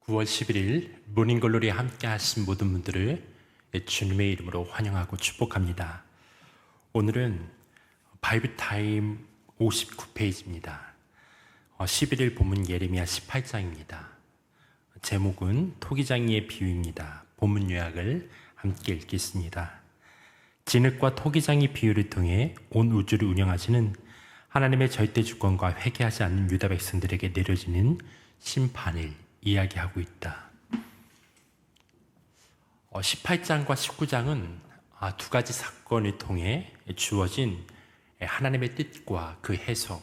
9월 11일 모닝글로리에 함께 하신 모든 분들을 주님의 이름으로 환영하고 축복합니다. 오늘은 바이블타임 59페이지입니다. 11일 본문 예레미야 18장입니다. 제목은 토기장이의 비유입니다. 본문 요약을 함께 읽겠습니다. 진흙과 토기장이 비유를 통해 온 우주를 운영하시는 하나님의 절대 주권과 회개하지 않는 유다 백성들에게 내려지는 심판을 이야기하고 있다. 18장과 19장은 두 가지 사건을 통해 주어진 하나님의 뜻과 그 해석,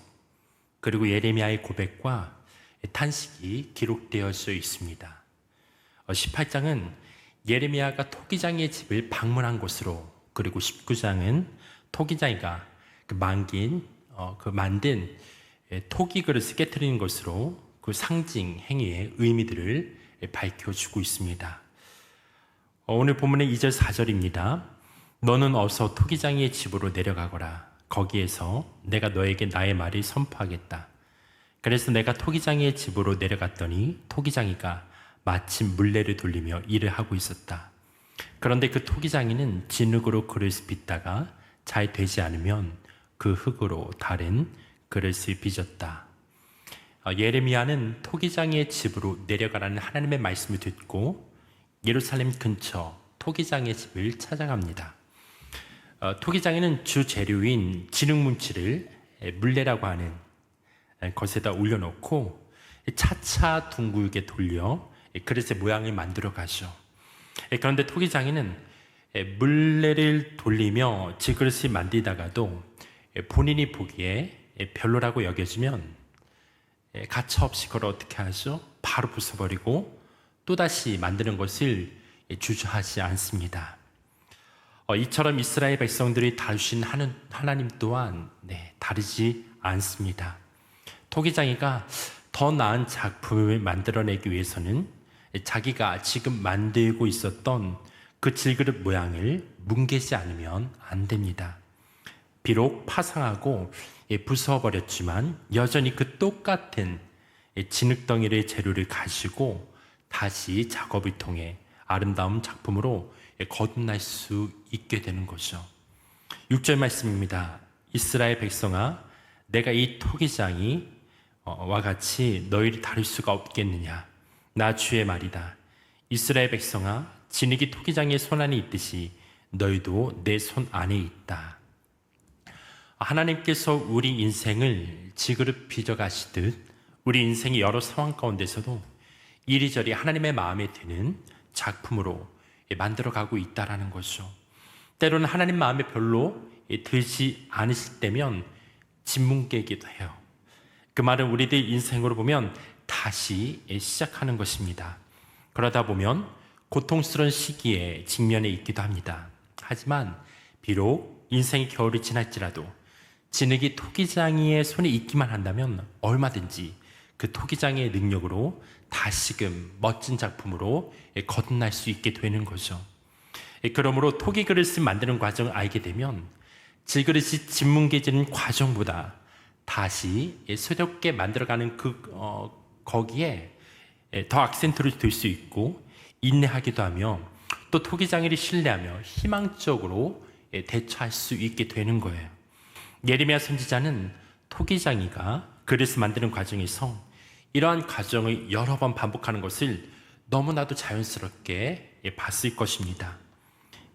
그리고 예레미야의 고백과 탄식이 기록되어 있습니다. 18장은 예레미야가 토기장이의 집을 방문한 곳으로, 그리고 19장은 토기장이가 만든 토기 그릇을 깨트리는 것으로 그 상징 행위의 의미들을 밝혀주고 있습니다. 오늘 본문의 2절 4절입니다. 너는 어서 토기장이의 집으로 내려가거라. 거기에서 내가 너에게 나의 말을 선포하겠다. 그래서 내가 토기장이의 집으로 내려갔더니 토기장이가 마침 물레를 돌리며 일을 하고 있었다. 그런데 그 토기장이는 진흙으로 그릇을 빚다가 잘 되지 않으면 그 흙으로 다른 그릇을 빚었다. 예레미야는 토기장이의 집으로 내려가라는 하나님의 말씀을 듣고 예루살렘 근처 토기장의 집을 찾아갑니다. 토기장에는 주 재료인 진흙 뭉치를 물레라고 하는 것에다 올려놓고 차차 둥글게 돌려 그릇의 모양을 만들어 가죠. 그런데 토기장에는 물레를 돌리며 질그릇을 만들다가도 본인이 보기에 별로라고 여겨지면 가차없이 그걸 어떻게 하죠? 바로 부숴버리고 또다시 만드는 것을 주저하지 않습니다. 이처럼 이스라엘 백성들이 다루신 하나님 또한 다르지 않습니다. 토기장이가 더 나은 작품을 만들어내기 위해서는 자기가 지금 만들고 있었던 그 질그릇 모양을 뭉개지 않으면 안 됩니다. 비록 파상하고 부숴버렸지만 여전히 그 똑같은 진흙덩이의 재료를 가지고 다시 작업을 통해 아름다운 작품으로 거듭날 수 있게 되는 거죠. 6절 말씀입니다. 이스라엘 백성아, 내가 이 토기장이 와 같이 너희를 다룰 수가 없겠느냐. 나 주의 말이다. 이스라엘 백성아, 진흙이 토기장의 손 안에 있듯이 너희도 내 손 안에 있다. 하나님께서 우리 인생을 지그릇 빚어가시듯 우리 인생의 여러 상황 가운데서도 이리저리 하나님의 마음에 드는 작품으로 만들어가고 있다라는 거죠. 때로는 하나님 마음에 별로 들지 않으실 때면 짓뭉개기도 해요. 그 말은 우리들 인생으로 보면 다시 시작하는 것입니다. 그러다 보면 고통스러운 시기에 직면해 있기도 합니다. 하지만 비록 인생의 겨울이 지날지라도 진흙이 토기장이의 손에 있기만 한다면 얼마든지 그 토기장이의 능력으로 다시금 멋진 작품으로 거듭날 수 있게 되는 거죠. 그러므로 토기 그릇을 만드는 과정을 알게 되면 질그릇이 짓뭉개지는 과정보다 다시 새롭게 만들어가는 거기에 더 악센트를 둘 수 있고 인내하기도 하며 또 토기장이를 신뢰하며 희망적으로 대처할 수 있게 되는 거예요. 예레미야 선지자는 토기장이가 그릇을 만드는 과정에서 이러한 과정을 여러 번 반복하는 것을 너무나도 자연스럽게 봤을 것입니다.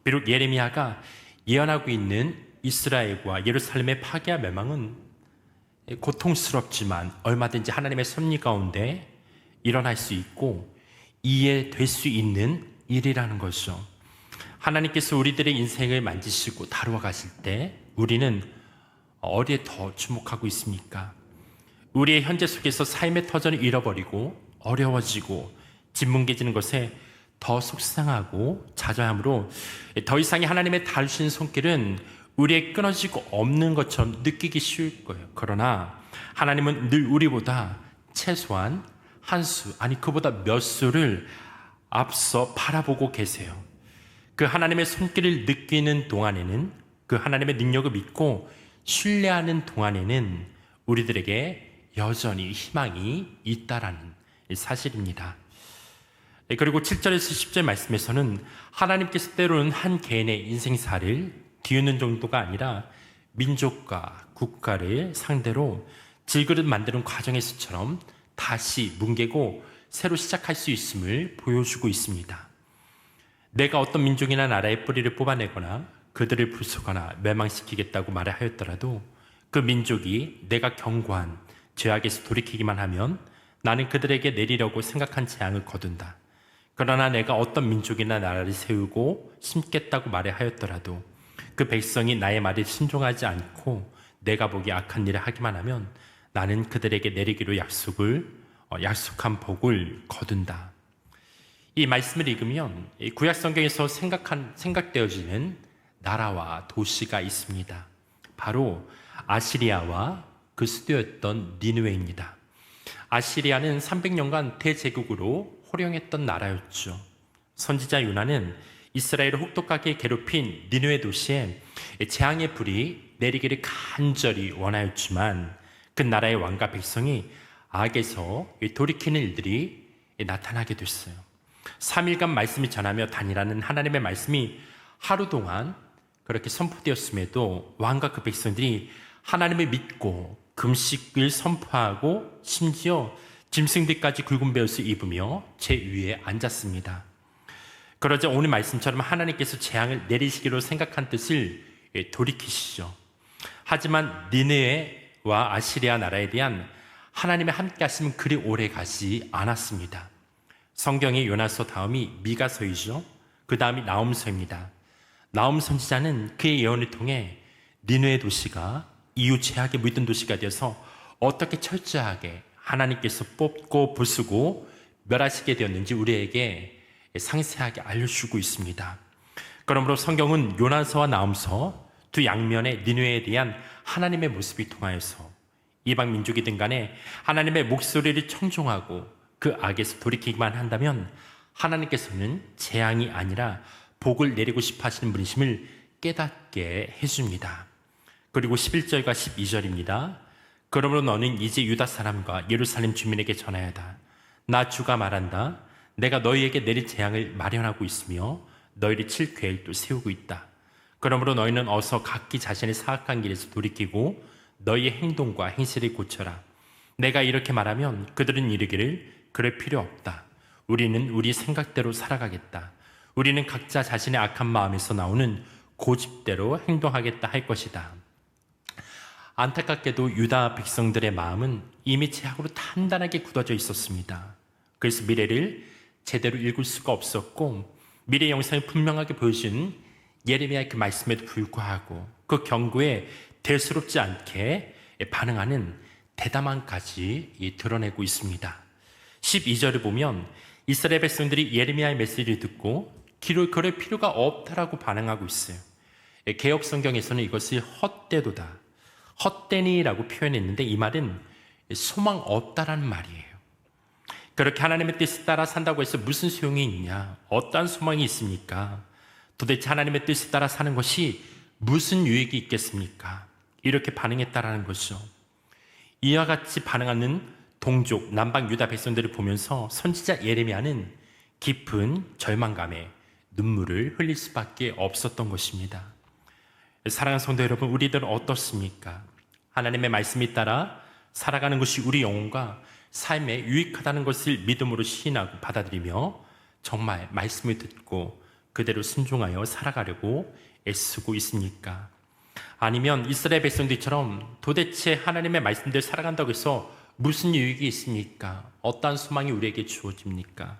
비록 예레미야가 예언하고 있는 이스라엘과 예루살렘의 파괴와 멸망은 고통스럽지만 얼마든지 하나님의 섭리 가운데 일어날 수 있고 이해될 수 있는 일이라는 거죠. 하나님께서 우리들의 인생을 만지시고 다루어 가실 때 우리는 어디에 더 주목하고 있습니까? 우리의 현재 속에서 삶의 터전을 잃어버리고 어려워지고 짓뭉개지는 것에 더 속상하고 좌절함으로 더 이상의 하나님의 다루시는 손길은 우리의 끊어지고 없는 것처럼 느끼기 쉬울 거예요. 그러나 하나님은 늘 우리보다 최소한 한 수, 아니 그보다 몇 수를 앞서 바라보고 계세요. 그 하나님의 손길을 느끼는 동안에는, 그 하나님의 능력을 믿고 신뢰하는 동안에는 우리들에게 여전히 희망이 있다라는 사실입니다. 그리고 7절에서 10절 말씀에서는 하나님께서 때로는 한 개인의 인생사를 뒤우는 정도가 아니라 민족과 국가를 상대로 질그릇 만드는 과정에서처럼 다시 뭉개고 새로 시작할 수 있음을 보여주고 있습니다. 내가 어떤 민족이나 나라의 뿌리를 뽑아내거나 그들을 부수거나 멸망시키겠다고 말하였더라도 그 민족이 내가 경고한 죄악에서 돌이키기만 하면 나는 그들에게 내리려고 생각한 재앙을 거둔다. 그러나 내가 어떤 민족이나 나라를 세우고 심겠다고 말하였더라도 그 백성이 나의 말에 순종하지 않고 내가 보기 악한 일을 하기만 하면 나는 그들에게 내리기로 약속한 복을 거둔다. 이 말씀을 읽으면 구약 성경에서 생각되어지는 나라와 도시가 있습니다. 바로 아시리아와 그 수도였던 니느웨입니다. 아시리아는 300년간 대제국으로 호령했던 나라였죠. 선지자 요나는 이스라엘을 혹독하게 괴롭힌 니느웨 도시에 재앙의 불이 내리기를 간절히 원하였지만 그 나라의 왕과 백성이 악에서 돌이키는 일들이 나타나게 됐어요. 3일간 말씀을 전하며 다니라는 하나님의 말씀이 하루 동안 그렇게 선포되었음에도 왕과 그 백성들이 하나님을 믿고 금식을 선포하고 심지어 짐승들까지 굵은 베옷을 입으며 제 위에 앉았습니다. 그러자 오늘 말씀처럼 하나님께서 재앙을 내리시기로 생각한 뜻을 돌이키시죠. 하지만 니느웨와 아시리아 나라에 대한 하나님의 함께 하심은 그리 오래 가지 않았습니다. 성경의 요나서 다음이 미가서이죠. 그 다음이 나홈서입니다. 나홈 선지자는 그의 예언을 통해 니느웨 도시가 이후 죄악에 물든 도시가 되어서 어떻게 철저하게 하나님께서 뽑고 부수고 멸하시게 되었는지 우리에게 상세하게 알려주고 있습니다. 그러므로 성경은 요나서와 나홈서 두 양면의 니느웨에 대한 하나님의 모습이 통하여서 이방 민족이든 간에 하나님의 목소리를 청종하고 그 악에서 돌이키기만 한다면 하나님께서는 재앙이 아니라 복을 내리고 싶어 하시는 분이심을 깨닫게 해줍니다. 그리고 11절과 12절입니다. 그러므로 너는 이제 유다 사람과 예루살렘 주민에게 전하여다. 나 주가 말한다. 내가 너희에게 내릴 재앙을 마련하고 있으며 너희를 칠 계획도 세우고 있다. 그러므로 너희는 어서 각기 자신의 사악한 길에서 돌이키고 너희의 행동과 행실을 고쳐라. 내가 이렇게 말하면 그들은 이르기를 그럴 필요 없다. 우리는 우리 생각대로 살아가겠다. 우리는 각자 자신의 악한 마음에서 나오는 고집대로 행동하겠다 할 것이다. 안타깝게도 유다 백성들의 마음은 이미 죄악으로 단단하게 굳어져 있었습니다. 그래서 미래를 제대로 읽을 수가 없었고 미래 영상을 분명하게 보여준 예레미야의 그 말씀에도 불구하고 그 경고에 대수롭지 않게 반응하는 대담함까지 드러내고 있습니다. 12절을 보면 이스라엘 백성들이 예레미야의 메시지를 듣고 그럴 필요가 없다라고 반응하고 있어요. 개역 성경에서는 이것을 헛되도다, 헛되니라고 표현했는데 이 말은 소망 없다라는 말이에요. 그렇게 하나님의 뜻에 따라 산다고 해서 무슨 소용이 있냐? 어떠한 소망이 있습니까? 도대체 하나님의 뜻에 따라 사는 것이 무슨 유익이 있겠습니까? 이렇게 반응했다라는 것이죠. 이와 같이 반응하는 동족 남방 유다 백성들을 보면서 선지자 예레미야는 깊은 절망감에 눈물을 흘릴 수밖에 없었던 것입니다. 사랑하는 성도 여러분, 우리들은 어떻습니까? 하나님의 말씀에 따라 살아가는 것이 우리 영혼과 삶에 유익하다는 것을 믿음으로 시인하고 받아들이며 정말 말씀을 듣고 그대로 순종하여 살아가려고 애쓰고 있습니까? 아니면 이스라엘 백성들처럼 도대체 하나님의 말씀대로 살아간다고 해서 무슨 유익이 있습니까? 어떠한 소망이 우리에게 주어집니까?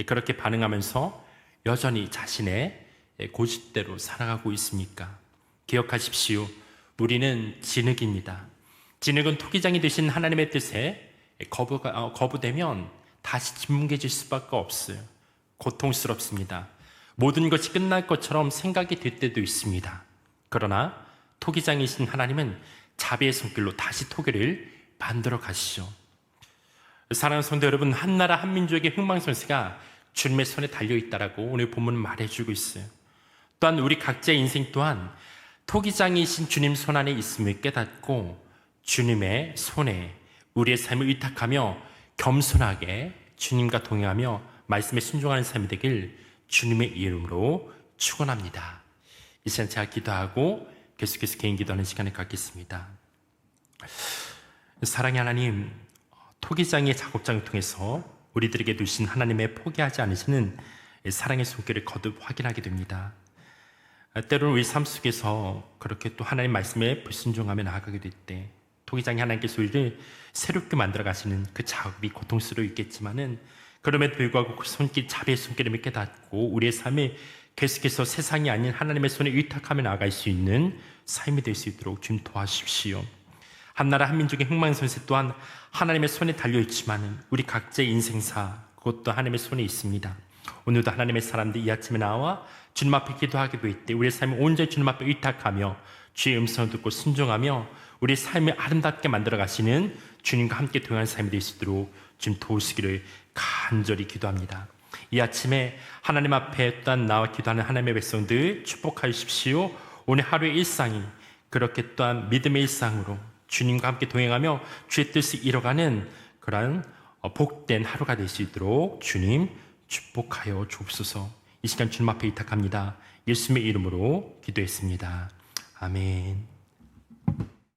그렇게 반응하면서 여전히 자신의 고집대로 살아가고 있습니까? 기억하십시오. 우리는 진흙입니다. 진흙은 토기장이 되신 하나님의 뜻에 거부되면 다시 짓뭉개질 수밖에 없어요. 고통스럽습니다. 모든 것이 끝날 것처럼 생각이 될 때도 있습니다. 그러나 토기장이신 하나님은 자비의 손길로 다시 토기를 만들어 가시죠. 사랑하는 성도 여러분, 한 나라 한 민족의 흥망성쇠가 주님의 손에 달려있다라고 오늘 본문은 말해주고 있어요. 또한 우리 각자의 인생 또한 토기장이신 주님 손 안에 있음을 깨닫고 주님의 손에 우리의 삶을 의탁하며 겸손하게 주님과 동행하며 말씀에 순종하는 삶이 되길 주님의 이름으로 축원합니다. 이 시간 제가 기도하고 계속해서 개인 기도하는 시간을 갖겠습니다. 사랑의 하나님, 토기장의 작업장을 통해서 우리들에게 두신 하나님의 포기하지 않으시는 사랑의 손길을 거듭 확인하게 됩니다. 때로는 우리 삶 속에서 그렇게 또 하나님 말씀에 불순종하며 나아가게 될 때 토기장이 하나님께서 우리를 새롭게 만들어 가시는 그 작업이 고통스러웠겠지만은 그럼에도 불구하고 그 손길, 자비의 손길을 맺게 닫고 우리의 삶에 계속해서 세상이 아닌 하나님의 손에 의탁하며 나아갈 수 있는 삶이 될 수 있도록 주님 도와주십시오. 한 나라 한 민족의 흥망성쇠 또한 하나님의 손에 달려있지만 우리 각자의 인생사 그것도 하나님의 손에 있습니다. 오늘도 하나님의 사람들이 이 아침에 나와 주님 앞에 기도하게 될 때 우리의 삶을 온전히 주님 앞에 의탁하며 주의 음성을 듣고 순종하며 우리의 삶을 아름답게 만들어 가시는 주님과 함께 동행하는 삶이 될 수 있도록 주님 도우시기를 간절히 기도합니다. 이 아침에 하나님 앞에 또한 나와 기도하는 하나님의 백성들 축복하여 주십시오. 오늘 하루의 일상이 그렇게 또한 믿음의 일상으로 주님과 함께 동행하며 주의 뜻을 이뤄가는 그러한 복된 하루가 될 수 있도록 주님 축복하여 주옵소서. 이 시간 주님 앞에 의탁합니다. 예수님의 이름으로 기도했습니다. 아멘.